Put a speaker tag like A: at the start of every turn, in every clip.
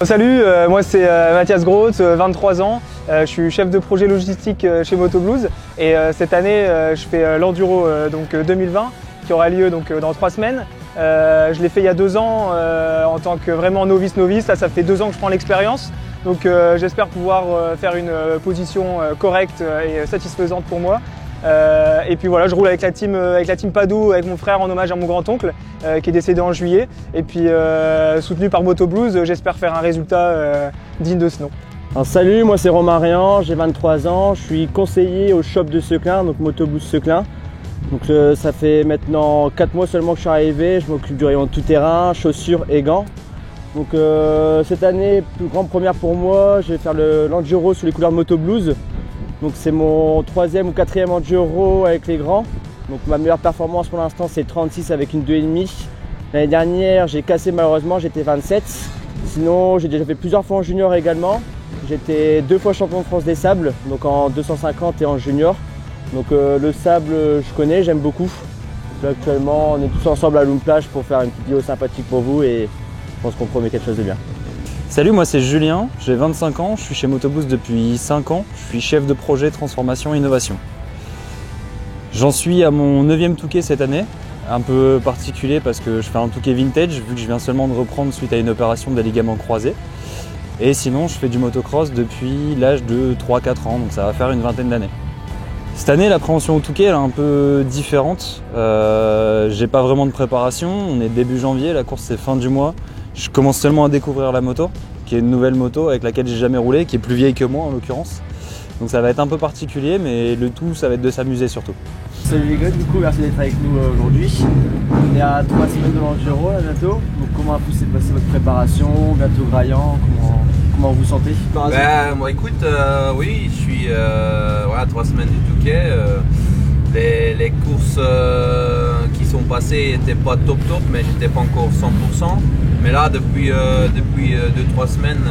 A: Salut, moi c'est Mathias Groth, 23 ans. Je suis chef de projet logistique chez Motoblues et cette année je fais l'Enduro 2020 qui aura lieu dans 3 semaines. Je l'ai fait il y a 2 ans en tant que vraiment novice. Là, ça fait 2 ans que je prends l'expérience. Donc j'espère pouvoir faire une position correcte et satisfaisante pour moi. Et puis voilà, je roule avec la team Padoue, avec mon frère en hommage à mon grand-oncle qui est décédé en juillet. Et puis soutenu par Motoblues, j'espère faire un résultat digne de ce nom.
B: Alors, salut, moi c'est Romarian, j'ai 23 ans, je suis conseiller au shop de Seclin, donc Motoblues Seclin. Donc ça fait maintenant 4 mois seulement que je suis arrivé, je m'occupe du rayon tout-terrain, chaussures et gants. Donc cette année, plus grande première pour moi, je vais faire l'Enduro sous les couleurs de Motoblues. Donc c'est mon 3e ou 4e Enduro avec les grands. Donc ma meilleure performance pour l'instant c'est 36 avec une 2,5. L'année dernière j'ai cassé malheureusement, j'étais 27. Sinon j'ai déjà fait plusieurs fois en junior également. J'étais 2 fois champion de France des sables, donc en 250 et en junior. Donc le sable je connais, j'aime beaucoup. Là, actuellement on est tous ensemble à Loom Plage pour faire une petite vidéo sympathique pour vous et je pense qu'on promet quelque chose de bien.
C: Salut, moi c'est Julien, j'ai 25 ans, je suis chez Motoblues depuis 5 ans, je suis chef de projet transformation et innovation. J'en suis à mon 9e touquet cette année, un peu particulier parce que je fais un touquet vintage vu que je viens seulement de reprendre suite à une opération des ligaments croisés. Et sinon je fais du motocross depuis l'âge de 3-4 ans, donc ça va faire une vingtaine d'années. Cette année l'appréhension au touquet elle est un peu différente, j'ai pas vraiment de préparation, on est début janvier, la course c'est fin du mois. Je commence seulement à découvrir la moto, qui est une nouvelle moto avec laquelle j'ai jamais roulé, qui est plus vieille que moi en l'occurrence. Donc ça va être un peu particulier, mais le tout, ça va être de s'amuser surtout.
B: Salut les gars, du coup merci d'être avec nous aujourd'hui. On est à 3 semaines de l'Enduro là bientôt. Donc comment a s'est passé votre préparation, bientôt Graillant, comment vous sentez?
D: Moi écoute, oui, je suis voilà, 3 semaines du touquet. Les courses qui sont passées n'étaient pas top, mais j'étais pas encore 100%. Mais là, depuis 2-3 semaines,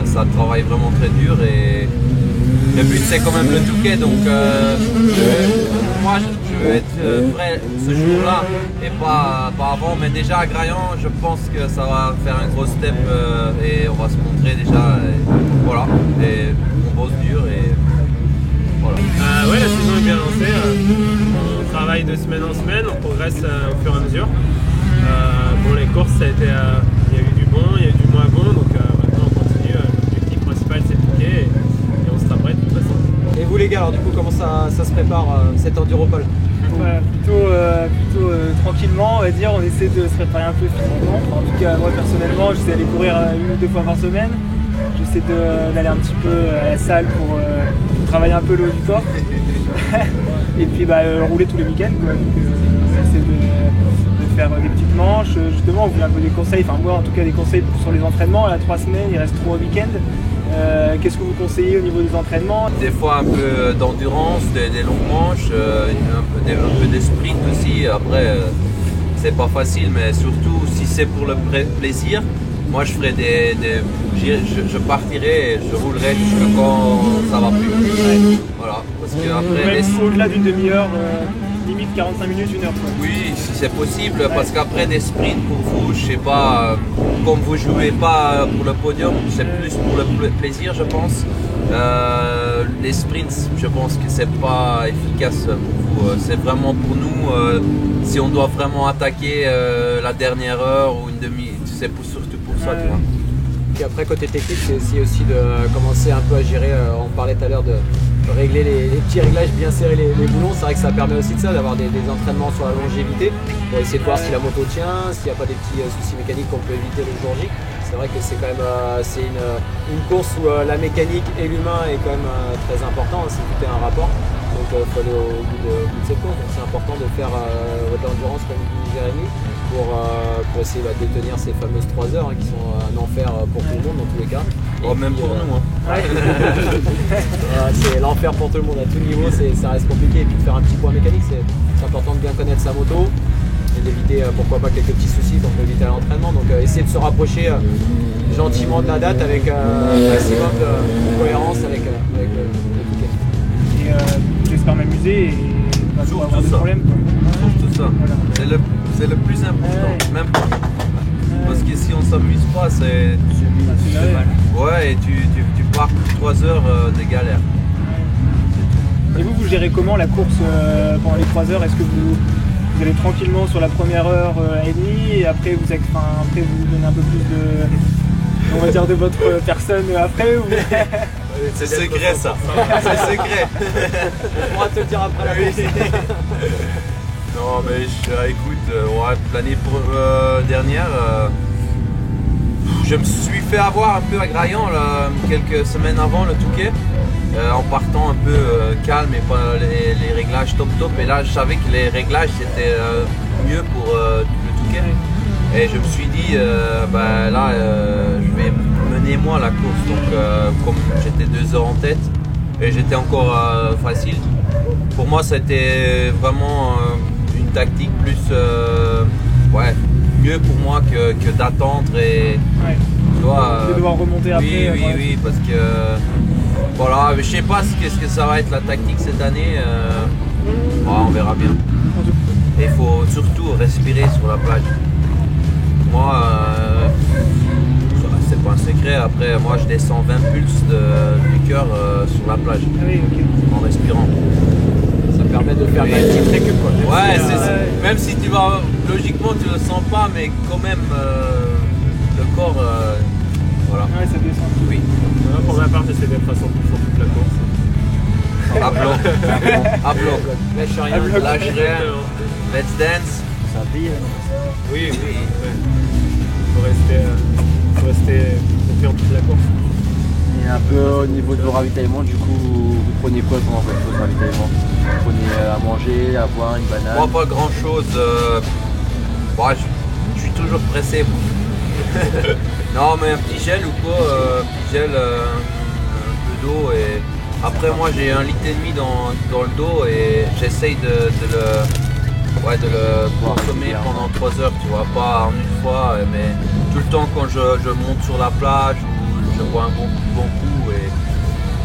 D: ça travaille vraiment très dur et le but c'est quand même le touquet. Donc moi je veux être prêt ce jour-là et pas avant. Mais déjà à Graillant, je pense que ça va faire un gros step et on va se montrer déjà. Et voilà, et on bosse dur et voilà.
E: Ouais, la saison est bien lancée. On travaille de semaine en semaine, on progresse au fur et à mesure. Bon, les courses, ça a été, il y a eu du bon, il y a eu du moins bon, donc maintenant on continue. L'objectif principal c'est le touquet et on sera prêt de toute façon.
F: Et vous les gars, alors du coup comment ça se prépare cet Enduropole?
A: Plutôt tranquillement, on va dire, on essaie de se préparer un peu physiquement. En tout cas moi personnellement, j'essaie d'aller courir 1 ou 2 fois par semaine. J'essaie d'aller un petit peu à la salle pour travailler un peu le haut du corps. Et puis rouler tous les week-ends. J'essaie de faire des petites manches. Justement, on voulait un peu des conseils, enfin moi en tout cas des conseils sur les entraînements. Là 3 semaines, il reste 3 week-ends. Qu'est-ce que vous conseillez au niveau des entraînements?
D: Des fois un peu d'endurance, des longues manches, un peu de sprint aussi. Après, c'est pas facile, mais surtout si c'est pour le plaisir, moi je ferai je partirai et je roulerai jusqu'à quand ça va plus. Voilà, parce que après
A: au-delà d'une demi-heure, limite 45 minutes, 1 heure. Quoi.
D: Oui, si c'est possible, parce qu'après des sprints pour vous, je sais pas, comme vous jouez pas pour le podium, c'est plus pour le plaisir, je pense. Les sprints, je pense que c'est pas efficace pour vous. C'est vraiment pour nous, si on doit vraiment attaquer la dernière heure ou une demi, c'est surtout pour ça. Tu vois.
F: Et après côté technique, c'est aussi de commencer un peu à gérer, on parlait tout à l'heure de régler les petits réglages, bien serrer les boulons. C'est vrai que ça permet aussi de ça, d'avoir des entraînements sur la longévité pour essayer de voir si la moto tient, s'il n'y a pas des petits soucis mécaniques qu'on peut éviter le jour J. C'est vrai que c'est quand même une course où la mécanique et l'humain est quand même très important, si tout est un rapport. Donc il faut aller au bout de cette course. Donc c'est important de faire de l'endurance comme une heure et demie pour essayer de tenir ces fameuses 3 heures qui sont un enfer pour tout le monde dans tous les cas.
D: Même pour nous.
F: C'est l'enfer pour tout le monde à tout niveau, ça reste compliqué. Et puis de faire un petit point mécanique, c'est important de bien connaître sa moto et d'éviter pourquoi pas quelques petits soucis qu'on peut éviter à l'entraînement. Donc essayer de se rapprocher gentiment de la date avec un maximum de cohérence avec le touquet.
A: Et j'espère m'amuser et pas avoir de problème.
D: Surtout ça, voilà. C'est le plus important. Même parce que si on s'amuse pas, c'est
A: mal.
D: Ouais, et tu pars 3 heures de galère.
A: Et vous gérez comment la course pendant les 3 heures? Est-ce que vous allez tranquillement sur la première heure et demie et après vous donnez un peu plus de, on va dire, de votre personne après ou...
D: C'est secret ça, c'est secret.
F: On pourra te le dire après la course.
D: Non mais écoute, l'année dernière, je me suis fait avoir un peu à Graillan quelques semaines avant le Touquet, en partant un peu calme et pas les réglages top. Et là je savais que les réglages c'était mieux pour le Touquet. Et je me suis dit, là je vais mener moi la course. Donc comme j'étais 2 heures en tête et j'étais encore facile, pour moi c'était vraiment une tactique plus mieux pour moi que d'attendre et tu vois,
A: de devoir remonter après.
D: Oui, parce que voilà, je sais pas qu'est-ce que ça va être la tactique cette année, on verra bien. Et il faut surtout respirer sur la plage. Moi, c'est pas un secret, après moi je descends 20 pulses du cœur sur la plage en respirant.
F: Ça permet de faire une petite récup quoi.
D: Même si tu vas, logiquement tu le sens pas, mais quand même le corps, voilà.
A: Ouais, ça descend.
D: Oui.
E: Pour ma part, j'essaie d'être à 100% toute la course.
D: À bloc. Lâche rien. Let's dance.
B: Ça brille.
E: Oui. Faut rester confiant toute la course.
B: Et un peu au niveau de vos ravitaillements, du coup, vous prenez quoi pendant votre ravitaillement? Vous prenez à manger, à boire, une banane?
D: Moi, pas grand chose. Je suis toujours pressé. Non, mais un petit gel ou quoi, un petit gel, un peu d'eau. Et après, moi, j'ai 1,5 litre dans le dos et j'essaye de le consommer pendant 3 heures, tu vois, pas en une fois, mais tout le temps quand je monte sur la plage ou je bois un bon coup. Et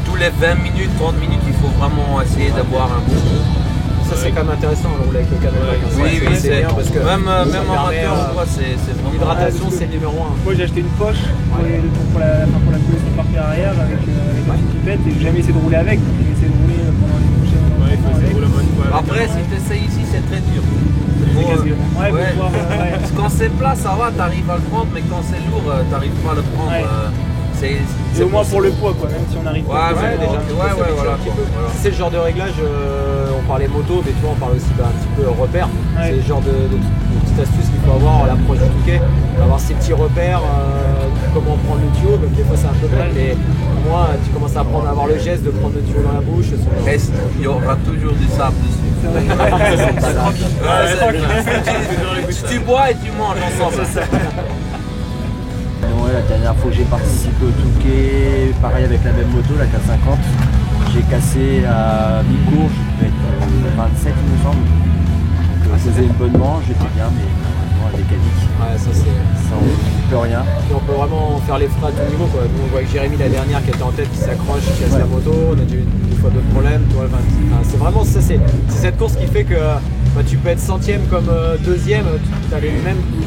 D: tous les 20 minutes, 30 minutes, il faut vraiment essayer d'avoir un bon coup.
F: Ça c'est quand même intéressant de rouler avec le camelback.
D: Oui, c'est
F: bien parce que
D: même amateur, c'est vraiment
F: l'hydratation c'est le numéro 1.
A: Moi j'ai acheté une poche pour la coulisse du parquet arrière avec la petite pipette et j'ai jamais essayé de rouler avec, donc j'ai essayé de rouler pendant les prochaines.
E: Ouais, il faut essayer de rouler au moins une fois.
D: Après, si tu essayes ici, c'est très dur. Quand c'est plat, ça va, t'arrives à le prendre, mais quand c'est lourd, t'arrives pas à le prendre.
A: C'est au moins pour le poids, quoi, même si on arrive pas.
D: Voilà.
F: C'est le genre de réglage, on parlait moto, mais tu vois, on parle aussi un petit peu repère. C'est le genre de petites astuces qu'il faut avoir à l'approche du Touquet, avoir ces petits repères, comment prendre le tuyau, donc des fois c'est un peu bête, mais moi tu commences à apprendre à avoir le geste de prendre le tuyau dans la bouche.
D: Il y aura toujours du sable dessus. Tu bois et tu manges ensemble.
B: Ouais, la dernière fois que j'ai participé au Touquet, pareil avec la même moto, la 450, j'ai cassé à mi-cours, je devais être 27 il me semble. Donc je faisais une bonne manche, j'étais bien, mais la mécanique, ça on ne peut rien.
F: Et on peut vraiment faire les frais à tout niveau quoi. Nous on voit que Jérémy la dernière qui était en tête, qui s'accroche, qui casse la moto, on a eu une fois d'autres problèmes. C'est vraiment ça, c'est cette course qui fait que tu peux être centième comme deuxième,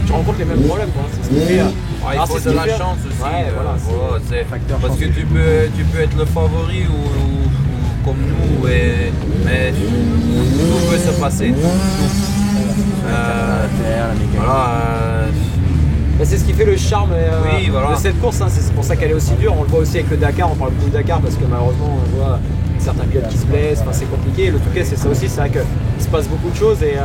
F: tu rencontres les mêmes problèmes quoi. C'est ce qui fait,
D: il faut de la chance aussi. Parce que tu peux être le favori ou comme nous, mais tout peut se passer.
F: C'est ce qui fait le charme de cette course, hein. C'est pour ça qu'elle est aussi dure. On le voit aussi avec le Dakar, on parle beaucoup du Dakar parce que malheureusement on voit certains pilotes qui se blessent, c'est compliqué. Le Touquet c'est ça aussi, c'est vrai qu'il se passe beaucoup de choses et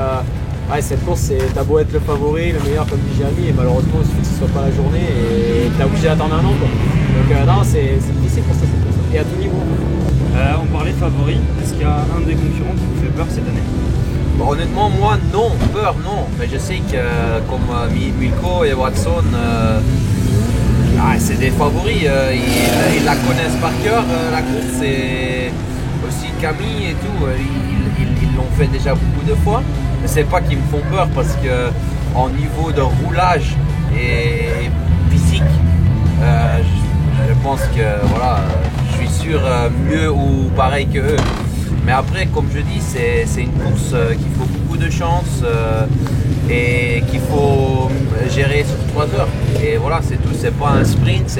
F: cette course t'as beau être le favori, le meilleur comme dit Jérémy, et malheureusement il suffit que ce soit pas la journée et t'es obligé d'attendre un an quoi. Donc non, c'est difficile pour ça cette course. Et à tout niveau.
C: On parlait de favoris, est-ce qu'il y a un des concurrents qui vous fait peur cette année?
D: Honnêtement, moi, non, peur, non. Mais je sais que comme Milko et Watson, c'est des favoris. Ils la connaissent par cœur, la course. Et aussi Camille et tout, ils l'ont fait déjà beaucoup de fois. Mais c'est pas qu'ils me font peur parce que en niveau de roulage et physique, je pense que voilà, je suis sûr mieux ou pareil que eux. Mais après, comme je dis, c'est une course qu'il faut beaucoup de chance et qu'il faut gérer sur 3 heures. Et voilà, c'est tout, c'est pas un sprint,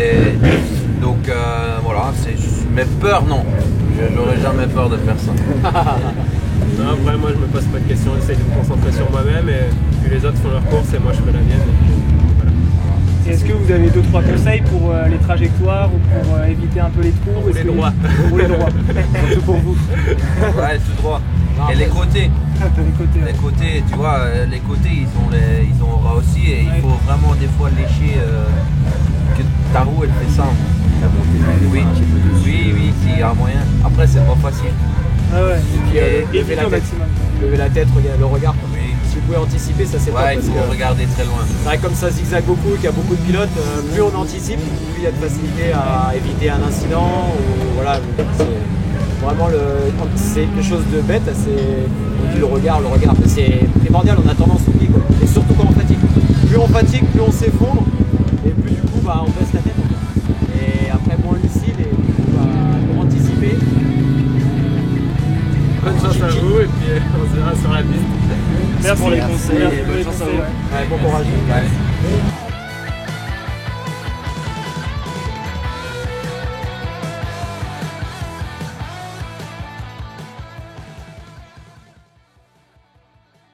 D: donc voilà, mais peur non, j'aurais jamais peur de faire ça.
E: Non, après moi je me pose pas de questions, j'essaie de me concentrer sur moi-même et puis les autres font leur course et moi je fais la mienne. Voilà.
A: Est-ce que vous avez 2-3 conseils pour les trajectoires ou pour éviter un peu les trous?
E: Rouler droit.
A: Rouler droit, surtout pour vous.
D: Ouais, tout droit. Et les côtés. Les côtés, tu vois, les côtés ils ont ras aussi et il faut vraiment des fois lécher que ta roue elle fait ça. Oui, oui, s'il y a moyen. Après c'est pas facile.
A: Ah ouais.
F: Et puis lever la tête, le regard.
D: Oui.
F: Si vous pouvez anticiper, ça c'est top.
D: Ouais, il
F: Parce
D: faut
F: que
D: regarder très loin.
F: c'est vrai que comme ça zigzague beaucoup, qu'il y a beaucoup de pilotes, plus on anticipe, plus il y a de facilité à éviter un incident. Ou, voilà, c'est vraiment c'est quelque chose de bête. On dit le regard, c'est primordial. On a tendance à oublier, quoi. Et surtout quand on fatigue. Plus on fatigue, plus on s'effondre, et plus du coup on baisse la tête. Et après moins lucide et du coup pour anticiper.
E: Bonne chance à vous et puis on se verra sur la piste.
A: Merci
F: pour les
A: conseils.
F: Bonne chance à vous. Ouais, bon courage.
D: Ouais.